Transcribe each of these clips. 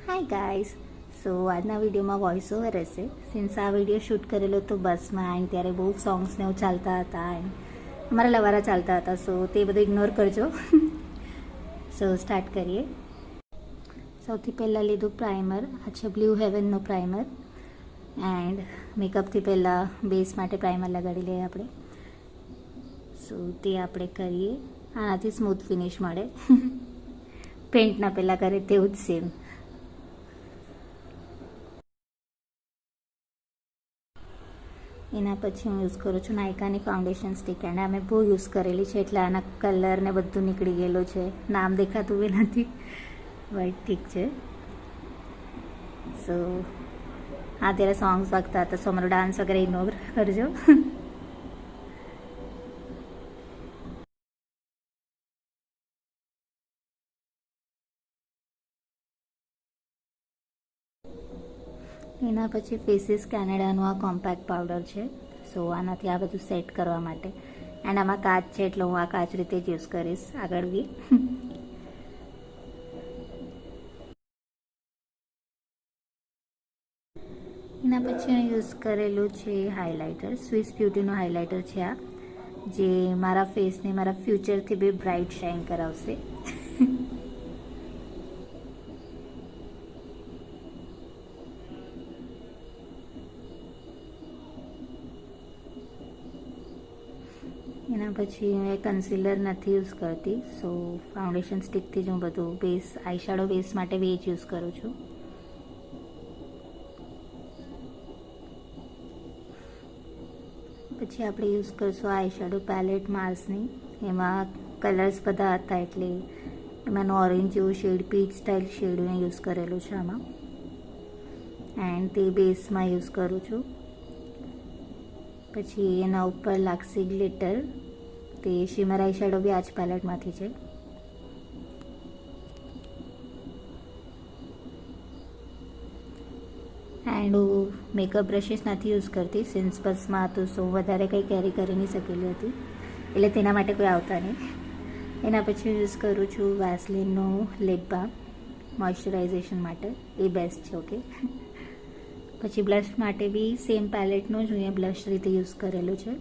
Hi guys. સો આજના વિડીયોમાં voice over હશે. સિન્સ આ વિડીયો શૂટ કરેલો તો બસમાં એન્ડ ત્યારે બહુ સોંગ્સને એવું ચાલતા હતા એન્ડ અમારા લવારા ચાલતા હતા. સો તે બધું ઇગ્નોર કરજો. સો સ્ટાર્ટ કરીએ. સૌથી પહેલાં લીધું પ્રાઇમર. આ છે બ્લુ હેવનનો પ્રાઇમર. એન્ડ મેકઅપથી પહેલાં બેઝ માટે પ્રાઇમર લગાડી લઈએ આપણે. સો તે આપણે કરીએ. આનાથી સ્મૂથ ફિનિશ મળે. પેઇન્ટના પહેલાં કરે તેવું જ સેમ. એના પછી હું યુઝ કરું છું નાયકાની ફાઉન્ડેશન સ્ટિક. એન્ડ અમે બહુ યુઝ કરેલી છે એટલે આના કલર ને બધું નીકળી ગયેલું છે. નામ દેખાતું બી નથી, બટ ઠીક છે. સો હા, ત્યારે સોંગ્સ વાગતા હતા, સો અમારો ડાન્સ વગેરે ઇગ્નોર કરજો. એના પછી ફેસીસ કેનેડાનું આ કોમ્પેક્ટ પાવડર છે. સો આનાથી આ બધું સેટ કરવા માટે. એન્ડ આમાં કાચ છે એટલે હું આ કાચ રીતે જ યુઝ કરીશ આગળ બી. એના પછી હું યુઝ કરેલું છે હાઇલાઇટર. સ્વિસ બ્યુટીનું હાઇલાઇટર છે આ, જે મારા ફેસને મારા ફ્યુચરથી બી બ્રાઇટ શાઇન કરાવશે. એના પછી હું કન્સીલર નથી યુઝ કરતી. સો ફાઉન્ડેશન સ્ટિકથી જ હું બધું બેઝ આઈશેડો બેઝ માટે બી જ યુઝ કરું છું. પછી આપણે યુઝ કરશું આઈશેડો પેલેટ માર્સની. એમાં કલર્સ બધા હતા એટલે એમાંનું ઓરેન્જ જેવું શેડ, પીચ સ્ટાઇલ શેડ મેં યુઝ કરેલું છે આમાં. એન્ડ તે બેઝમાં યુઝ કરું છું. પછી એના ઉપર લાગશે ગ્લિટર. તે શિમર આઈશેડો બી આ જ પેલેટમાંથી છે. એન્ડ હું મેકઅપ બ્રશિસ નથી યુઝ કરતી, સિન્સ બસમાં હતું સો વધારે કંઈ કેરી કરી નહીં શકેલી હતી, એટલે તેના માટે કોઈ આવતા નહીં. એના પછી યુઝ કરું છું વેસલીનનો લિપ બામ મોઇશ્ચરાઇઝેશન માટે. એ બેસ્ટ છે. ઓકે. પછી બ્લશ માટે બી સેમ પેલેટનો જ અહીંયા બ્લશ રીતે યુઝ કરેલું છે.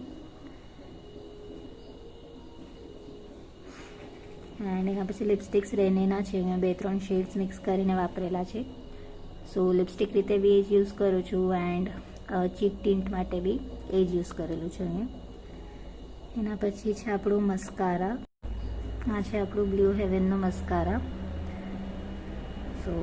એન્ડ એના પછી લિપસ્ટિક્સ રેનેના છે. મેં 2-3 શેડ્સ મિક્સ કરીને વાપરેલા છે. સો લિપસ્ટિક રીતે બી એ જ યુઝ કરું છું. એન્ડ ચીક ટિન્ટ માટે બી એ જ યુઝ કરેલું છે અહીંયા. એના પછી છે આપણું મસ્કારા. આ છે આપણું બ્લુ હેવનનું મસ્કારા. સો